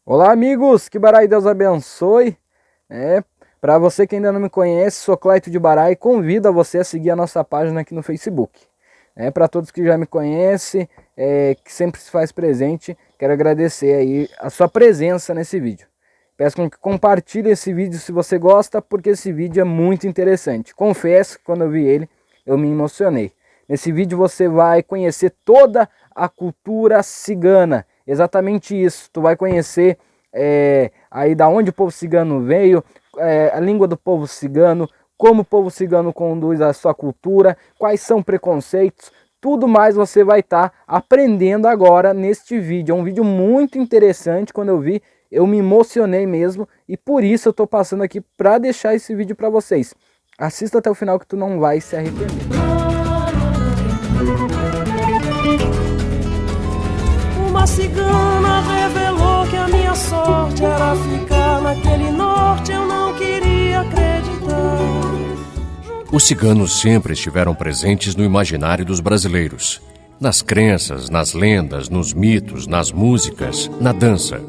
Olá, amigos, que Barai Deus abençoe. Para você que ainda não me conhece, sou Cleito de Barai e convido a você a seguir a nossa página aqui no Facebook. Para todos que já me conhecem, que sempre se faz presente, quero agradecer aí a sua presença nesse vídeo. Peço que compartilhe esse vídeo se você gosta, porque esse vídeo é muito interessante. Confesso que quando eu vi ele, eu me emocionei. Nesse vídeo você vai conhecer toda a cultura cigana, exatamente isso. Tu vai conhecer aí da onde o povo cigano veio, a língua do povo cigano, como o povo cigano conduz a sua cultura, quais são preconceitos, tudo mais você vai estar aprendendo agora neste vídeo. É um vídeo muito interessante. Quando eu vi, eu me emocionei mesmo e por isso eu estou passando aqui para deixar esse vídeo para vocês. Assista até o final que tu não vai se arrepender. Uma cigana revelou que a minha sorte era ficar naquele norte, eu não queria acreditar. Os ciganos sempre estiveram presentes no imaginário dos brasileiros, nas crenças, nas lendas, nos mitos, nas músicas, na dança.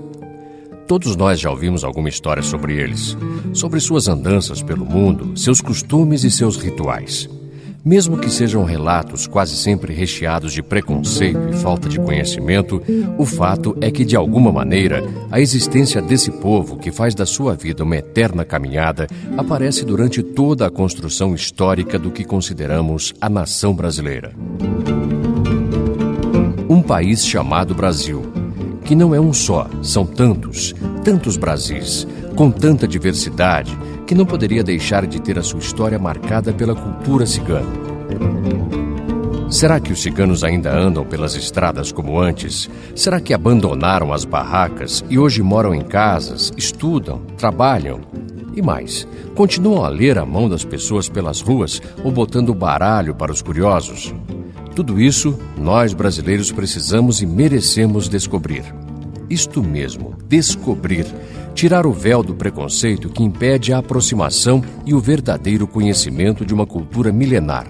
Todos nós já ouvimos alguma história sobre eles, sobre suas andanças pelo mundo, seus costumes e seus rituais. Mesmo que sejam relatos quase sempre recheados de preconceito e falta de conhecimento, o fato é que, de alguma maneira, a existência desse povo, que faz da sua vida uma eterna caminhada, aparece durante toda a construção histórica do que consideramos a nação brasileira. Um país chamado Brasil, que não é um só, são tantos Brasis, com tanta diversidade, que não poderia deixar de ter a sua história marcada pela cultura cigana. Será que os ciganos ainda andam pelas estradas como antes? Será que abandonaram as barracas e hoje moram em casas, estudam, trabalham? E mais, continuam a ler a mão das pessoas pelas ruas ou botando baralho para os curiosos? Tudo isso, nós brasileiros precisamos e merecemos descobrir. Isto mesmo, descobrir. Tirar o véu do preconceito que impede a aproximação e o verdadeiro conhecimento de uma cultura milenar,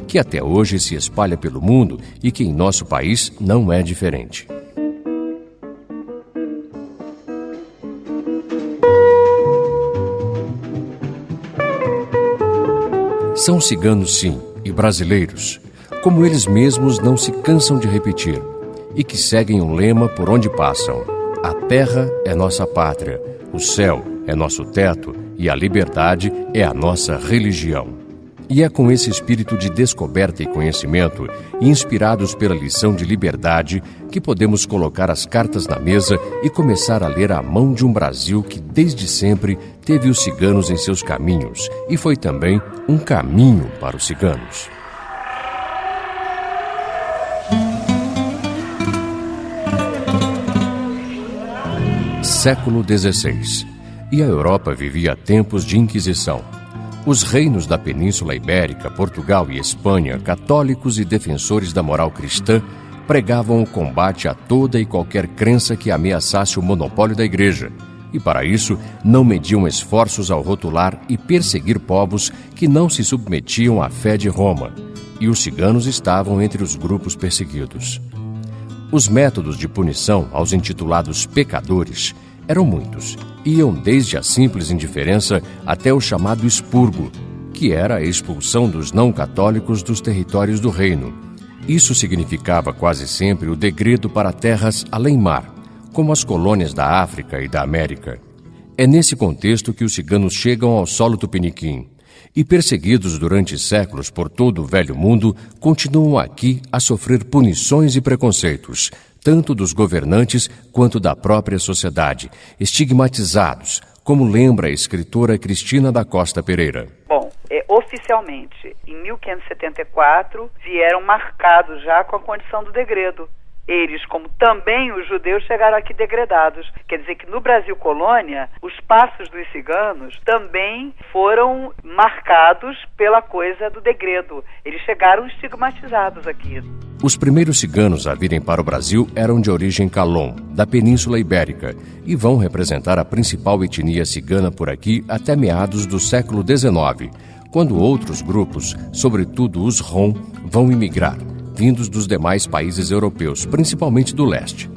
que até hoje se espalha pelo mundo e que em nosso país não é diferente. São ciganos, sim, e brasileiros, como eles mesmos não se cansam de repetir, e que seguem um lema por onde passam: a terra é nossa pátria, o céu é nosso teto e a liberdade é a nossa religião. E é com esse espírito de descoberta e conhecimento, inspirados pela lição de liberdade, que podemos colocar as cartas na mesa e começar a ler a mão de um Brasil que desde sempre teve os ciganos em seus caminhos e foi também um caminho para os ciganos. Século XVI. E a Europa vivia tempos de Inquisição. Os reinos da Península Ibérica, Portugal e Espanha, católicos e defensores da moral cristã, pregavam o combate a toda e qualquer crença que ameaçasse o monopólio da Igreja. E para isso, não mediam esforços ao rotular e perseguir povos que não se submetiam à fé de Roma. E os ciganos estavam entre os grupos perseguidos. Os métodos de punição aos intitulados pecadores eram muitos. Iam desde a simples indiferença até o chamado expurgo, que era a expulsão dos não-católicos dos territórios do reino. Isso significava quase sempre o degredo para terras além-mar, como as colônias da África e da América. É nesse contexto que os ciganos chegam ao solo tupiniquim e, perseguidos durante séculos por todo o velho mundo, continuam aqui a sofrer punições e preconceitos, tanto dos governantes quanto da própria sociedade, estigmatizados, como lembra a escritora Cristina da Costa Pereira. Bom, oficialmente, em 1574, vieram marcados já com a condição do degredo. Eles, como também os judeus, chegaram aqui degredados. Quer dizer que no Brasil colônia, os passos dos ciganos também foram marcados pela coisa do degredo. Eles chegaram estigmatizados aqui. Os primeiros ciganos a virem para o Brasil eram de origem Calon, da Península Ibérica, e vão representar a principal etnia cigana por aqui até meados do século XIX, quando outros grupos, sobretudo os Rom, vão imigrar, vindos dos demais países europeus, principalmente do leste.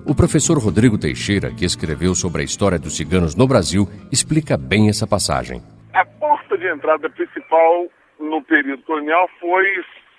O professor Rodrigo Teixeira, que escreveu sobre a história dos ciganos no Brasil, explica bem essa passagem. A porta de entrada principal no período colonial foi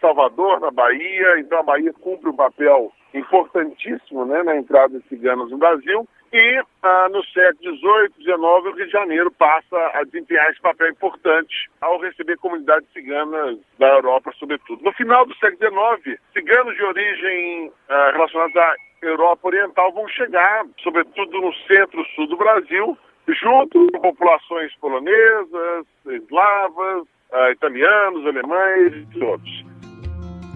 Salvador, na Bahia. Então a Bahia cumpre um papel importantíssimo, né, na entrada de ciganos no Brasil. E no século XVIII, XIX, o Rio de Janeiro passa a desempenhar esse papel importante ao receber comunidades ciganas da Europa, sobretudo. No final do século XIX, ciganos de origem relacionados à Europa Oriental vão chegar, sobretudo no centro-sul do Brasil, junto com populações polonesas, eslavas, italianos, alemães e outros.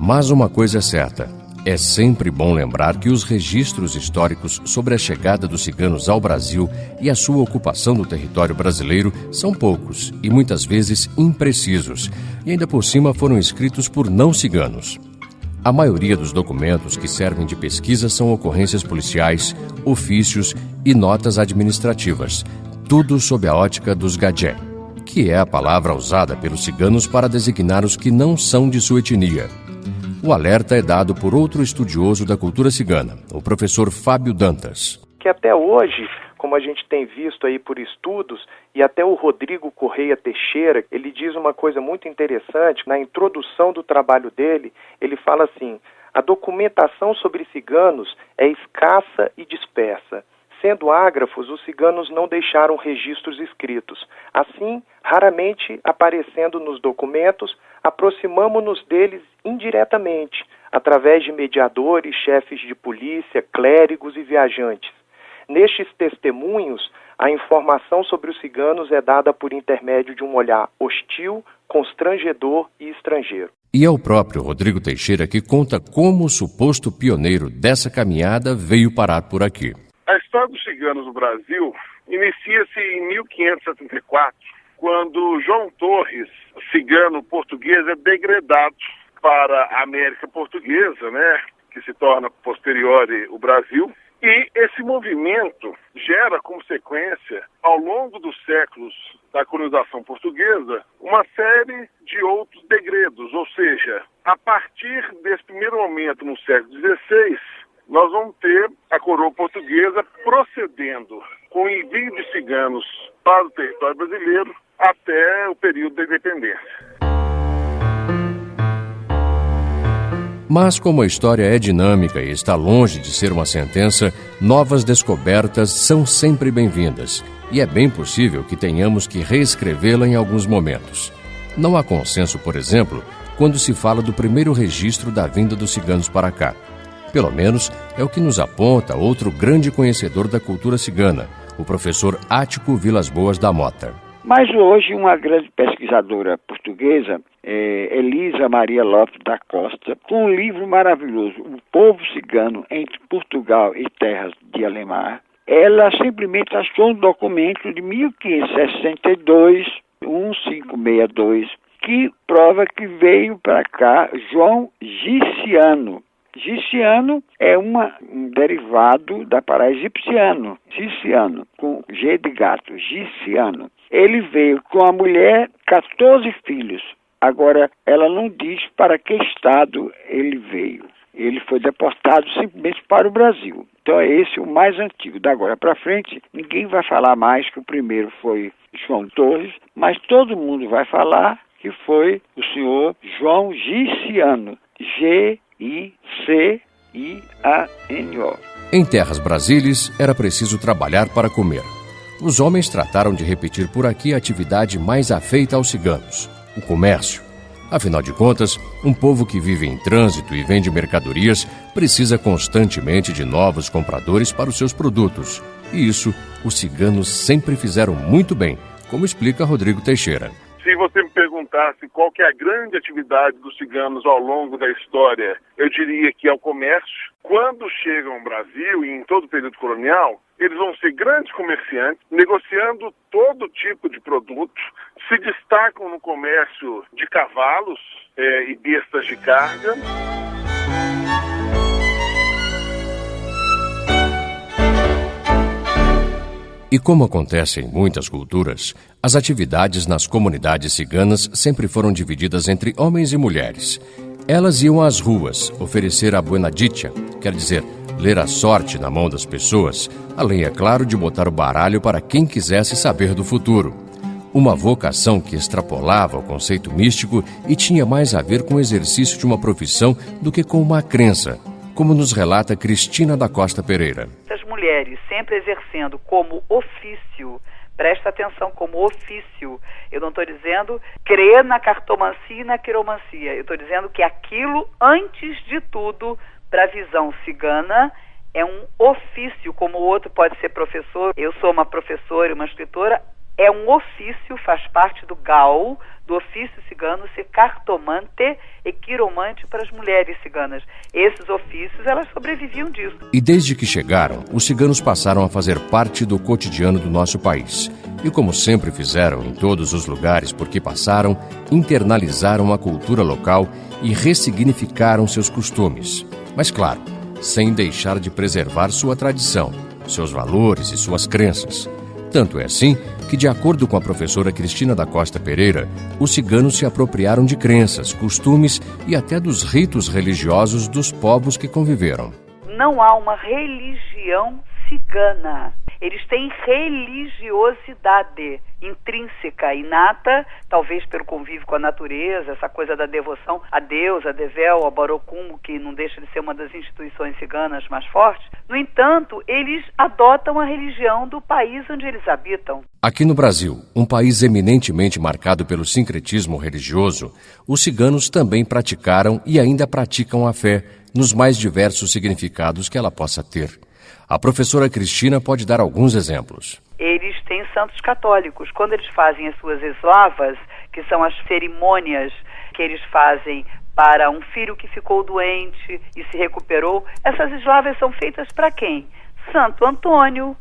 Mas uma coisa é certa. É sempre bom lembrar que os registros históricos sobre a chegada dos ciganos ao Brasil e a sua ocupação do território brasileiro são poucos e muitas vezes imprecisos, e ainda por cima foram escritos por não ciganos. A maioria dos documentos que servem de pesquisa são ocorrências policiais, ofícios e notas administrativas, tudo sob a ótica dos gadé, que é a palavra usada pelos ciganos para designar os que não são de sua etnia. O alerta é dado por outro estudioso da cultura cigana, o professor Fábio Dantas. Que até hoje, como a gente tem visto aí por estudos, e até o Rodrigo Correia Teixeira, ele diz uma coisa muito interessante, na introdução do trabalho dele, ele fala assim: a documentação sobre ciganos é escassa e dispersa. Sendo ágrafos, os ciganos não deixaram registros escritos. Assim, raramente aparecendo nos documentos, aproximamo-nos deles indiretamente, através de mediadores, chefes de polícia, clérigos e viajantes. Nestes testemunhos, a informação sobre os ciganos é dada por intermédio de um olhar hostil, constrangedor e estrangeiro. E é o próprio Rodrigo Teixeira que conta como o suposto pioneiro dessa caminhada veio parar por aqui. A história dos ciganos no Brasil inicia-se em 1574, quando João Torres, cigano português, é degredado para a América Portuguesa, né, que se torna posterior o Brasil. E esse movimento gera como sequência, ao longo dos séculos da colonização portuguesa, uma série de outros degredos. Ou seja, a partir desse primeiro momento, no século XVI, nós vamos ter a coroa portuguesa procedendo com o envio de ciganos para o território brasileiro até o período da independência. Mas como a história é dinâmica e está longe de ser uma sentença, novas descobertas são sempre bem-vindas, e é bem possível que tenhamos que reescrevê-la em alguns momentos. Não há consenso, por exemplo, quando se fala do primeiro registro da vinda dos ciganos para cá. Pelo menos é o que nos aponta outro grande conhecedor da cultura cigana, o professor Ático Vilas Boas da Mota. Mas hoje uma grande pesquisadora portuguesa, Elisa Maria Lopes da Costa, com um livro maravilhoso, O Povo Cigano entre Portugal e Terras de Alemar, ela simplesmente achou um documento de 1562, 1562, que prova que veio para cá João Giciano. Giciano é um derivado da paraegipciano, Giciano, com G de gato, Giciano. Ele veio com a mulher 14 filhos. Agora, ela não diz para que estado ele veio. Ele foi deportado simplesmente para o Brasil. Então é esse o mais antigo. Da agora para frente, ninguém vai falar mais que o primeiro foi João Torres, mas todo mundo vai falar que foi o senhor João Giciano, Giciano. Em terras brasílias, era preciso trabalhar para comer. Os homens trataram de repetir por aqui a atividade mais afeita aos ciganos, o comércio. Afinal de contas, um povo que vive em trânsito e vende mercadorias precisa constantemente de novos compradores para os seus produtos. E isso, os ciganos sempre fizeram muito bem, como explica Rodrigo Teixeira. Se você me perguntasse qual que é a grande atividade dos ciganos ao longo da história, eu diria que é o comércio. Quando chegam ao Brasil e em todo o período colonial, eles vão ser grandes comerciantes, negociando todo tipo de produto, se destacam no comércio de cavalos e bestas de carga. E como acontece em muitas culturas, as atividades nas comunidades ciganas sempre foram divididas entre homens e mulheres. Elas iam às ruas oferecer a buena dicha, quer dizer, ler a sorte na mão das pessoas, além, é claro, de botar o baralho para quem quisesse saber do futuro. Uma vocação que extrapolava o conceito místico e tinha mais a ver com o exercício de uma profissão do que com uma crença, como nos relata Cristina da Costa Pereira. As mulheres sempre exercendo como ofício, presta atenção, como ofício. Eu não estou dizendo crer na cartomancia e na quiromancia. Eu estou dizendo que aquilo, antes de tudo, para a visão cigana, é um ofício, como o outro pode ser professor. Eu sou uma professora e uma escritora. É um ofício, faz parte do GAU, do ofício cigano, ser cartomante e quiromante para as mulheres ciganas. Esses ofícios, elas sobreviviam disso. E desde que chegaram, os ciganos passaram a fazer parte do cotidiano do nosso país. E como sempre fizeram em todos os lugares por que passaram, internalizaram a cultura local e ressignificaram seus costumes. Mas claro, sem deixar de preservar sua tradição, seus valores e suas crenças. Tanto é assim que, de acordo com a professora Cristina da Costa Pereira, os ciganos se apropriaram de crenças, costumes e até dos ritos religiosos dos povos que conviveram. Não há uma religião cigana. Eles têm religiosidade intrínseca, inata, talvez pelo convívio com a natureza, essa coisa da devoção a Deus, a Devel, a Barocumo, que não deixa de ser uma das instituições ciganas mais fortes. No entanto, eles adotam a religião do país onde eles habitam. Aqui no Brasil, um país eminentemente marcado pelo sincretismo religioso, os ciganos também praticaram e ainda praticam a fé, nos mais diversos significados que ela possa ter. A professora Cristina pode dar alguns exemplos. Eles têm santos católicos. Quando eles fazem as suas eslavas, que são as cerimônias que eles fazem para um filho que ficou doente e se recuperou, essas eslavas são feitas para quem? Santo Antônio,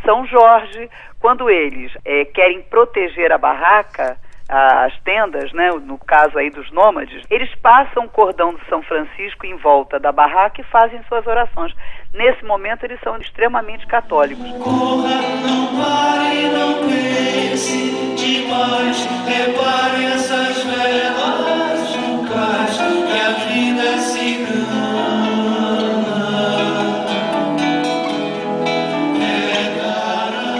São Jorge. Quando eles querem proteger a barraca, as tendas, né, no caso aí dos nômades, eles passam o cordão de São Francisco em volta da barraca e fazem suas orações. Nesse momento eles são extremamente católicos. Corra, não pare, não pense demais, repare essas velas no cais, que a vida é cigana.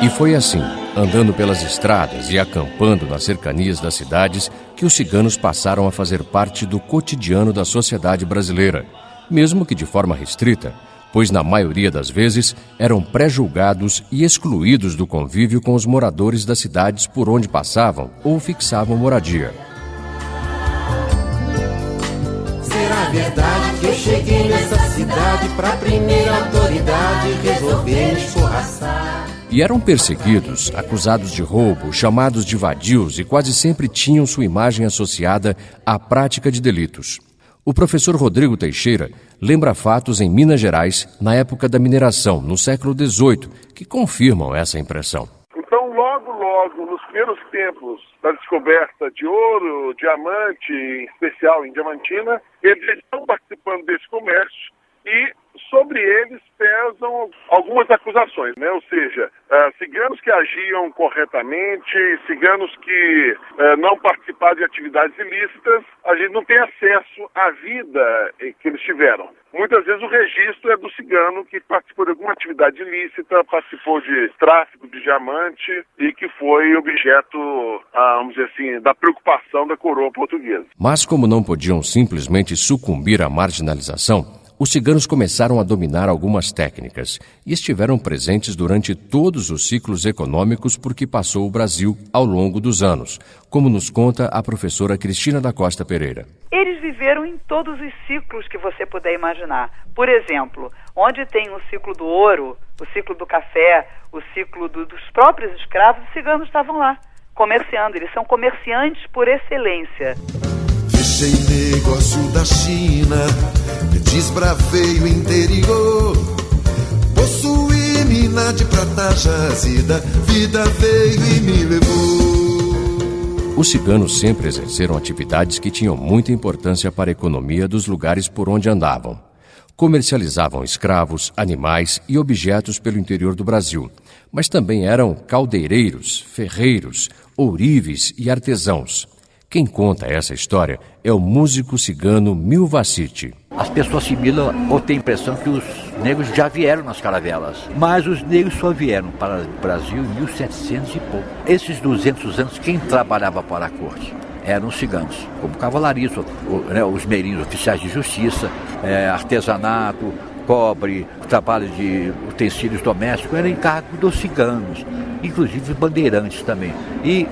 E foi assim, andando pelas estradas e acampando nas cercanias das cidades, que os ciganos passaram a fazer parte do cotidiano da sociedade brasileira, mesmo que de forma restrita, pois na maioria das vezes eram pré-julgados e excluídos do convívio com os moradores das cidades por onde passavam ou fixavam moradia. Será verdade que eu cheguei nessa cidade pra primeira autoridade resolver me escorraçar? E eram perseguidos, acusados de roubo, chamados de vadios e quase sempre tinham sua imagem associada à prática de delitos. O professor Rodrigo Teixeira lembra fatos em Minas Gerais, na época da mineração, no século XVIII, que confirmam essa impressão. Então, logo, nos primeiros tempos da descoberta de ouro, diamante, em especial em diamantina, eles estão participando desse comércio e sobre eles pesam algumas acusações, né? Ou seja, ciganos que agiam corretamente, ciganos que não participaram de atividades ilícitas, a gente não tem acesso à vida que eles tiveram. Muitas vezes o registro é do cigano que participou de alguma atividade ilícita, participou de tráfico de diamante e que foi objeto, vamos dizer assim, da preocupação da coroa portuguesa. Mas como não podiam simplesmente sucumbir à marginalização, os ciganos começaram a dominar algumas técnicas e estiveram presentes durante todos os ciclos econômicos por que passou o Brasil ao longo dos anos, como nos conta a professora Cristina da Costa Pereira. Eles viveram em todos os ciclos que você puder imaginar. Por exemplo, onde tem o ciclo do ouro, o ciclo do café, o ciclo dos próprios escravos, os ciganos estavam lá, comerciando. Eles são comerciantes por excelência. Fechei negócio da China, desbravei o interior, possuí mina de prata jazida, vida veio e me levou. Os ciganos sempre exerceram atividades que tinham muita importância para a economia dos lugares por onde andavam. Comercializavam escravos, animais e objetos pelo interior do Brasil, mas também eram caldeireiros, ferreiros, ourives e artesãos. Quem conta essa história é o músico cigano Milvacite. As pessoas assimilam ou têm a impressão que os negros já vieram nas caravelas, mas os negros só vieram para o Brasil em 1700 e pouco. Esses 200 anos, quem trabalhava para a corte eram os ciganos, como cavalariço, os meirinhos, oficiais de justiça, artesanato, cobre, trabalho de utensílios domésticos, era encargo dos ciganos, inclusive bandeirantes também. E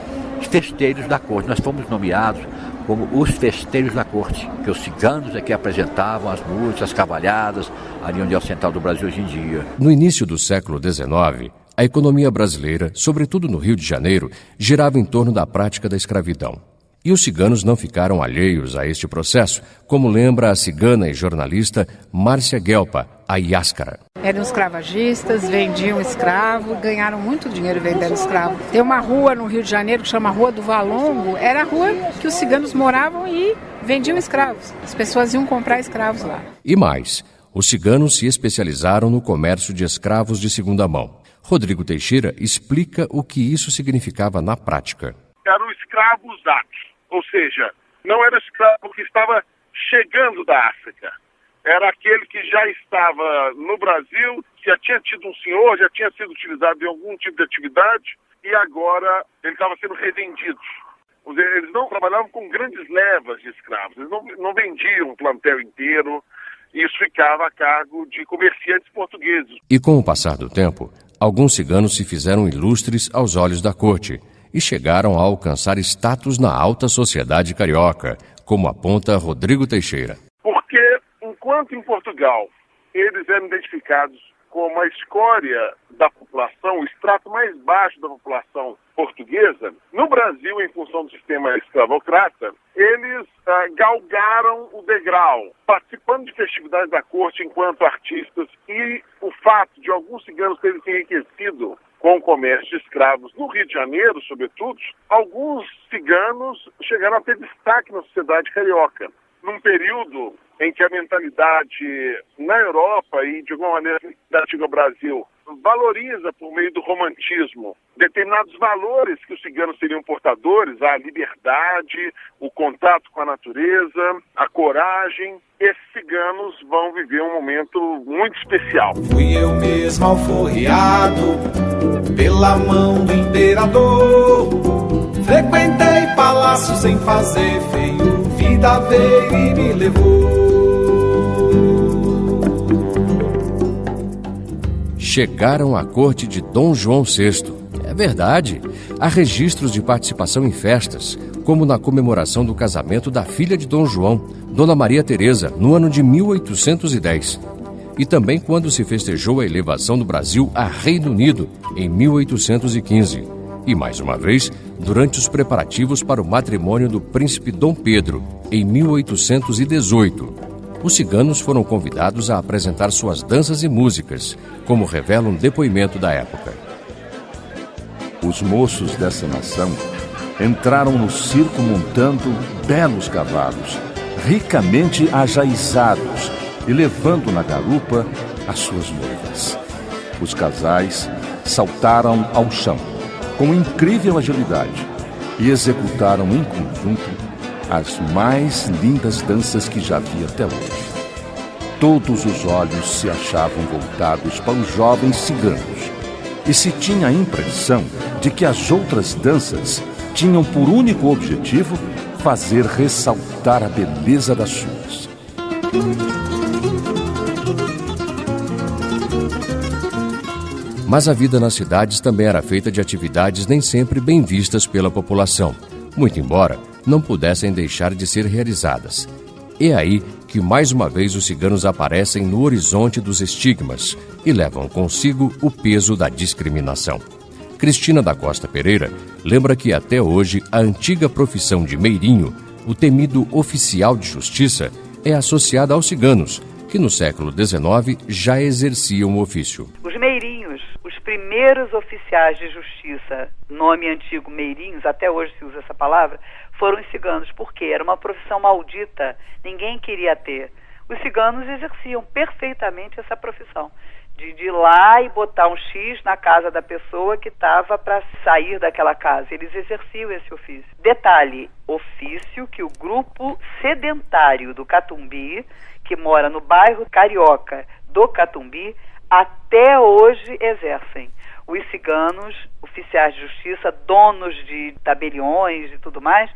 festeiros da corte, nós fomos nomeados como os festeiros da corte, que os ciganos é que apresentavam as músicas, as cavalhadas, ali onde é o central do Brasil hoje em dia. No início do século XIX, a economia brasileira, sobretudo no Rio de Janeiro, girava em torno da prática da escravidão. E os ciganos não ficaram alheios a este processo, como lembra a cigana e jornalista Márcia Guelpa, a Iáscara. Eram escravagistas, vendiam escravo, ganharam muito dinheiro vendendo escravo. Tem uma rua no Rio de Janeiro que chama Rua do Valongo, era a rua que os ciganos moravam e vendiam escravos. As pessoas iam comprar escravos lá. E mais, os ciganos se especializaram no comércio de escravos de segunda mão. Rodrigo Teixeira explica o que isso significava na prática. Era o escravo usado, ou seja, não era o escravo que estava chegando da África. Era aquele que já estava no Brasil, que já tinha tido um senhor, já tinha sido utilizado em algum tipo de atividade e agora ele estava sendo revendido. Eles não trabalhavam com grandes levas de escravos, eles não vendiam um plantel inteiro, e isso ficava a cargo de comerciantes portugueses. E com o passar do tempo, alguns ciganos se fizeram ilustres aos olhos da corte e chegaram a alcançar status na alta sociedade carioca, como aponta Rodrigo Teixeira. Porque enquanto em Portugal eles eram identificados como a escória da população, o extrato mais baixo da população portuguesa, no Brasil, em função do sistema escravocrata, eles galgaram o degrau, participando de festividades da corte enquanto artistas, e o fato de alguns ciganos terem se enriquecido com o comércio de escravos no Rio de Janeiro, sobretudo, alguns ciganos chegaram a ter destaque na sociedade carioca. Num período em que a mentalidade na Europa e, de alguma maneira, da antiga Brasil, valoriza, por meio do romantismo, determinados valores que os ciganos seriam portadores, a liberdade, o contato com a natureza, a coragem. Esses ciganos vão viver um momento muito especial. Fui eu mesmo alforriado pela mão do imperador, frequentei palácios sem fazer feio, vida veio e me levou. Chegaram à corte de Dom João VI. É verdade, há registros de participação em festas, como na comemoração do casamento da filha de Dom João, Dona Maria Teresa, no ano de 1810. E também quando se festejou a elevação do Brasil a Reino Unido, em 1815. E, mais uma vez, durante os preparativos para o matrimônio do príncipe Dom Pedro, em 1818. Os ciganos foram convidados a apresentar suas danças e músicas, como revela um depoimento da época. Os moços dessa nação entraram no circo montando belos cavalos, ricamente ajaizados, e levando na garupa as suas noivas. Os casais saltaram ao chão com incrível agilidade e executaram em conjunto as mais lindas danças que já vi até hoje. Todos os olhos se achavam voltados para os jovens ciganos e se tinha a impressão de que as outras danças tinham por único objetivo fazer ressaltar a beleza das suas. Mas a vida nas cidades também era feita de atividades nem sempre bem vistas pela população, muito embora não pudessem deixar de ser realizadas. É aí que mais uma vez os ciganos aparecem no horizonte dos estigmas e levam consigo o peso da discriminação. Cristina da Costa Pereira lembra que até hoje a antiga profissão de meirinho, o temido oficial de justiça, é associada aos ciganos, que no século XIX já exerciam o ofício. Os meirinhos, os primeiros oficiais de justiça, nome antigo meirinhos, até hoje se usa essa palavra, foram os ciganos, porque era uma profissão maldita, ninguém queria ter. Os ciganos exerciam perfeitamente essa profissão de ir lá e botar um X na casa da pessoa que estava para sair daquela casa. Eles exerciam esse ofício. Detalhe, ofício que o grupo sedentário do Catumbi, que mora no bairro carioca do Catumbi, até hoje exercem. Os ciganos, oficiais de justiça, donos de tabeliões e tudo mais,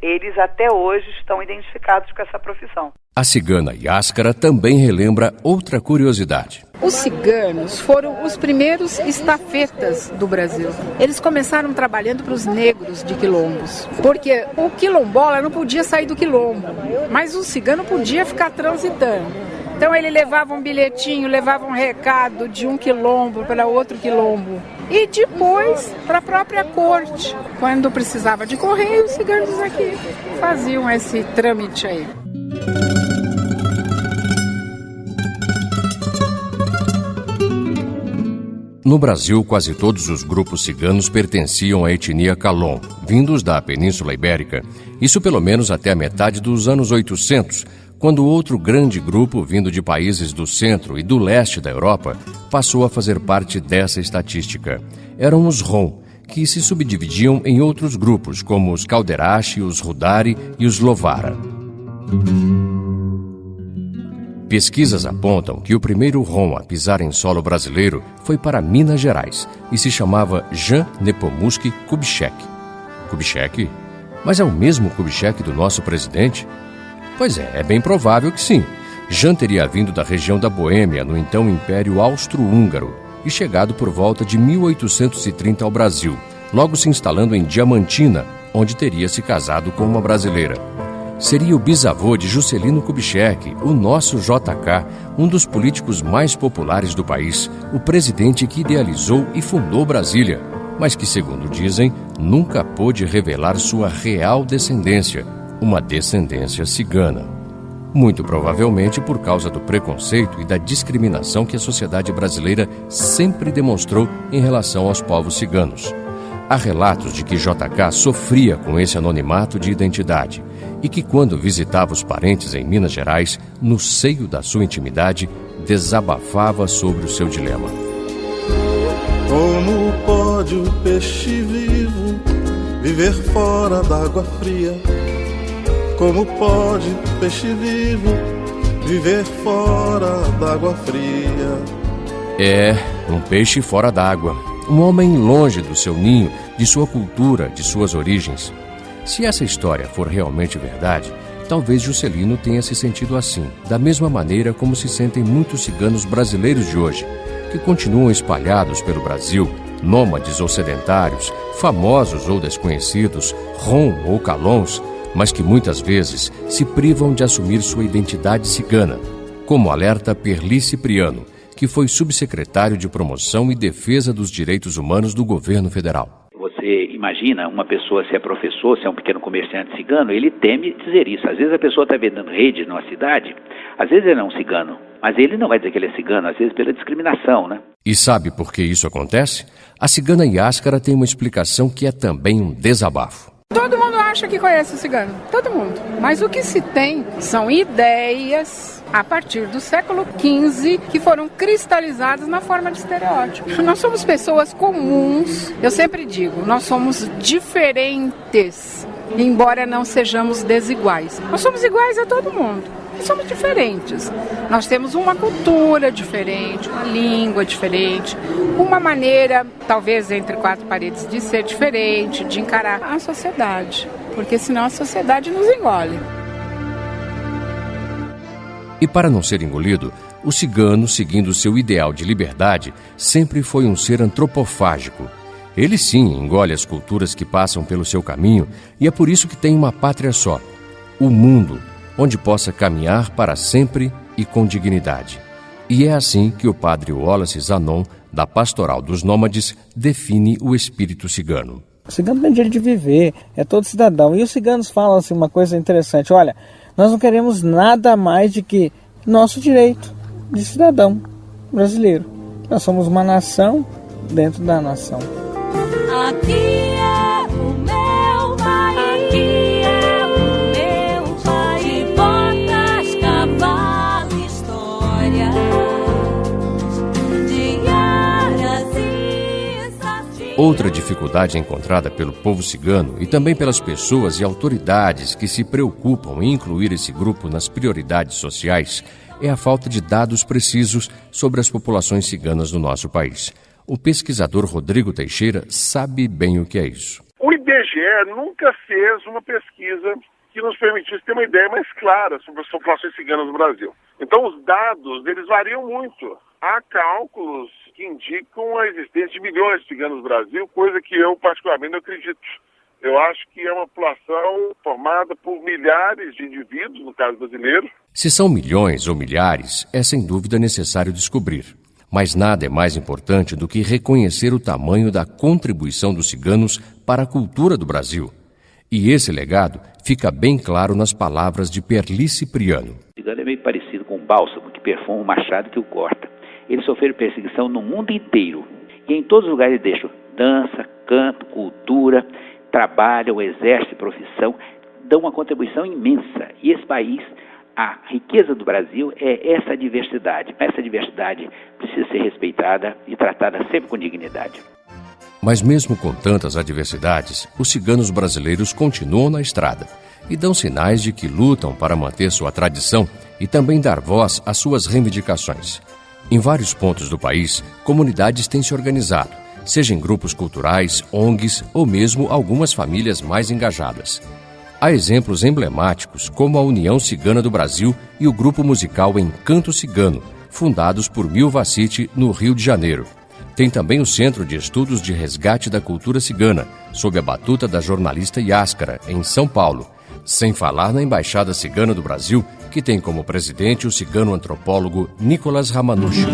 eles até hoje estão identificados com essa profissão. A cigana Yáscara também relembra outra curiosidade. Os ciganos foram os primeiros estafetas do Brasil. Eles começaram trabalhando para os negros de quilombos, porque o quilombola não podia sair do quilombo, mas o cigano podia ficar transitando. Então ele levava um bilhetinho, levava um recado de um quilombo para outro quilombo. E depois para a própria corte. Quando precisava de correio, os ciganos aqui faziam esse trâmite aí. No Brasil, quase todos os grupos ciganos pertenciam à etnia Calon, vindos da Península Ibérica, isso pelo menos até a metade dos anos 800, quando outro grande grupo vindo de países do centro e do leste da Europa passou a fazer parte dessa estatística. Eram os Rom, que se subdividiam em outros grupos, como os Calderache, os Rudari e os Lovara. Pesquisas apontam que o primeiro Rom a pisar em solo brasileiro foi para Minas Gerais e se chamava Jan Nepomuceno Kubitschek. Kubitschek? Mas é o mesmo Kubitschek do nosso presidente? Pois é bem provável que sim. Jan teria vindo da região da Boêmia, no então Império Austro-Húngaro, e chegado por volta de 1830 ao Brasil, logo se instalando em Diamantina, onde teria se casado com uma brasileira. Seria o bisavô de Juscelino Kubitschek, o nosso JK, um dos políticos mais populares do país, o presidente que idealizou e fundou Brasília, mas que, segundo dizem, nunca pôde revelar sua real descendência, uma descendência cigana. Muito provavelmente por causa do preconceito e da discriminação que a sociedade brasileira sempre demonstrou em relação aos povos ciganos. Há relatos de que JK sofria com esse anonimato de identidade e que, quando visitava os parentes em Minas Gerais, no seio da sua intimidade, desabafava sobre o seu dilema. Como pode o peixe vivo viver fora d'água fria? Como pode o peixe vivo viver fora d'água fria? É, um peixe fora d'água. Um homem longe do seu ninho, de sua cultura, de suas origens. Se essa história for realmente verdade, talvez Juscelino tenha se sentido assim, da mesma maneira como se sentem muitos ciganos brasileiros de hoje, que continuam espalhados pelo Brasil, nômades ou sedentários, famosos ou desconhecidos, rom ou calons, mas que muitas vezes se privam de assumir sua identidade cigana, como alerta Perli Cipriano, que foi subsecretário de Promoção e Defesa dos Direitos Humanos do governo federal. Você imagina uma pessoa, se é professor, se é um pequeno comerciante cigano, ele teme dizer isso. Às vezes a pessoa está vendendo rede numa cidade, às vezes ele é um cigano, mas ele não vai dizer que ele é cigano, às vezes pela discriminação, né? E sabe por que isso acontece? A cigana Yáscara tem uma explicação que é também um desabafo. Todo mundo acha que conhece o cigano, todo mundo. Mas o que se tem são ideias a partir do século XV que foram cristalizadas na forma de estereótipo. Nós somos pessoas comuns, eu sempre digo, nós somos diferentes, embora não sejamos desiguais. Nós somos iguais a todo mundo. Somos diferentes. Nós temos uma cultura diferente, uma língua diferente, uma maneira, talvez entre quatro paredes, de ser diferente, de encarar a sociedade, porque senão a sociedade nos engole. E para não ser engolido, o cigano, seguindo seu ideal de liberdade, sempre foi um ser antropofágico. Ele sim engole as culturas que passam pelo seu caminho e é por isso que tem uma pátria só, o mundo, onde possa caminhar para sempre e com dignidade. E é assim que o padre Wallace Zanon, da Pastoral dos Nômades, define o espírito cigano. O cigano tem direito de viver, é todo cidadão. E os ciganos falam assim, uma coisa interessante, olha, nós não queremos nada mais de que nosso direito de cidadão brasileiro. Nós somos uma nação dentro da nação. Aqui é o meu país. Aqui é o meu país. De botas, cavalo, história. Outra dificuldade encontrada pelo povo cigano e também pelas pessoas e autoridades que se preocupam em incluir esse grupo nas prioridades sociais é a falta de dados precisos sobre as populações ciganas no nosso país. O pesquisador Rodrigo Teixeira sabe bem o que é isso. O IBGE nunca fez uma pesquisa que nos permitisse ter uma ideia mais clara sobre as populações ciganas no Brasil. Então os dados, eles variam muito. Há cálculos que indicam a existência de milhões de ciganos no Brasil, coisa que eu particularmente não acredito. Eu acho que é uma população formada por milhares de indivíduos, no caso brasileiro. Se são milhões ou milhares, é sem dúvida necessário descobrir. Mas nada é mais importante do que reconhecer o tamanho da contribuição dos ciganos para a cultura do Brasil. E esse legado fica bem claro nas palavras de Perli Cipriano. O cigano é meio parecido com um bálsamo que perfuma o machado que o corta. Eles sofreram perseguição no mundo inteiro. E em todos os lugares eles deixam dança, canto, cultura, trabalham, exercem profissão, dão uma contribuição imensa. E esse país, a riqueza do Brasil é essa diversidade. Essa diversidade precisa ser respeitada e tratada sempre com dignidade. Mas mesmo com tantas adversidades, os ciganos brasileiros continuam na estrada e dão sinais de que lutam para manter sua tradição e também dar voz às suas reivindicações. Em vários pontos do país, comunidades têm se organizado, seja em grupos culturais, ONGs ou mesmo algumas famílias mais engajadas. Há exemplos emblemáticos como a União Cigana do Brasil e o grupo musical Encanto Cigano, fundados por Milva City, no Rio de Janeiro. Tem também o Centro de Estudos de Resgate da Cultura Cigana, sob a batuta da jornalista Yáscara, em São Paulo. Sem falar na Embaixada Cigana do Brasil, que tem como presidente o cigano-antropólogo Nicolas Ramanujan.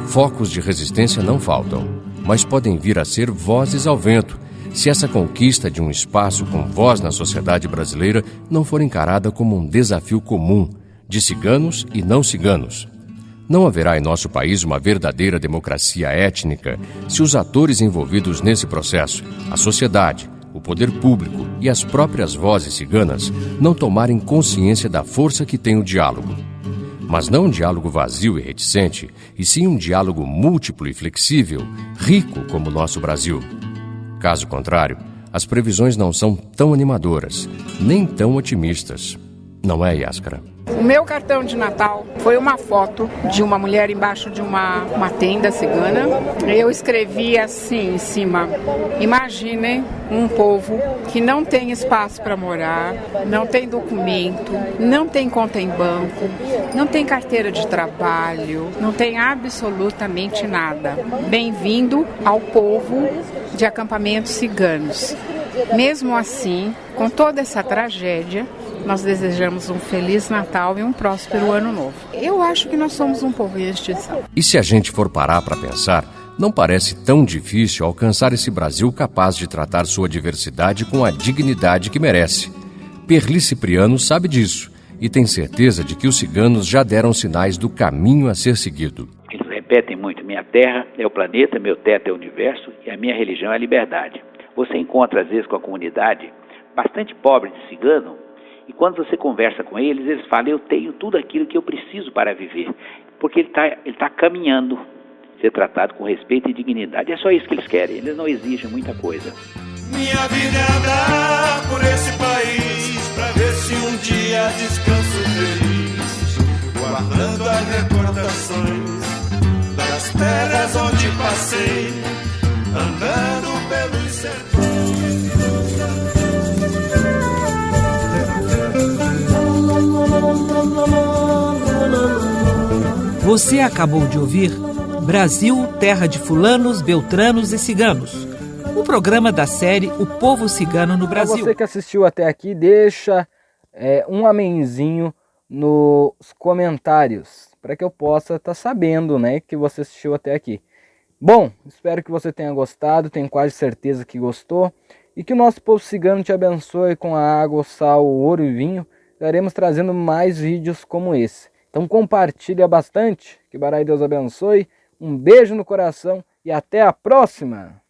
Focos de resistência não faltam, mas podem vir a ser vozes ao vento, se essa conquista de um espaço com voz na sociedade brasileira não for encarada como um desafio comum, de ciganos e não ciganos. Não haverá em nosso país uma verdadeira democracia étnica se os atores envolvidos nesse processo, a sociedade, o poder público e as próprias vozes ciganas não tomarem consciência da força que tem o diálogo. Mas não um diálogo vazio e reticente, e sim um diálogo múltiplo e flexível, rico como o nosso Brasil. Caso contrário, as previsões não são tão animadoras, nem tão otimistas. Não é, Yáscara? O meu cartão de Natal foi uma foto de uma mulher embaixo de uma tenda cigana. Eu escrevi assim em cima: imaginem um povo que não tem espaço para morar, não tem documento, não tem conta em banco, não tem carteira de trabalho, não tem absolutamente nada. Bem-vindo ao povo de acampamentos ciganos. Mesmo assim, com toda essa tragédia, nós desejamos um Feliz Natal e um próspero Ano Novo. Eu acho que nós somos um povo em extinção. E se a gente for parar para pensar, não parece tão difícil alcançar esse Brasil capaz de tratar sua diversidade com a dignidade que merece. Perli Cipriano sabe disso e tem certeza de que os ciganos já deram sinais do caminho a ser seguido. Eles repetem muito: minha terra é o planeta, meu teto é o universo e a minha religião é a liberdade. Você encontra às vezes com a comunidade bastante pobre de cigano, e quando você conversa com eles, eles falam: eu tenho tudo aquilo que eu preciso para viver. Porque ele tá caminhando, ser tratado com respeito e dignidade. É só isso que eles querem, eles não exigem muita coisa. Minha vida é andar por esse país, pra ver se um dia descanso feliz, guardando as recordações das terras onde passei, andando pelos sertões. Você acabou de ouvir Brasil, Terra de Fulanos, Beltranos e Ciganos, o programa da série O Povo Cigano no Brasil. Para você que assistiu até aqui, deixa um amenzinho nos comentários, para que eu possa estar sabendo, né, que você assistiu até aqui. Bom, espero que você tenha gostado, tenho quase certeza que gostou, e que o nosso povo cigano te abençoe com a água, o sal, o ouro e vinho. Estaremos trazendo mais vídeos como esse. Então compartilha bastante, que Barai Deus abençoe, um beijo no coração e até a próxima!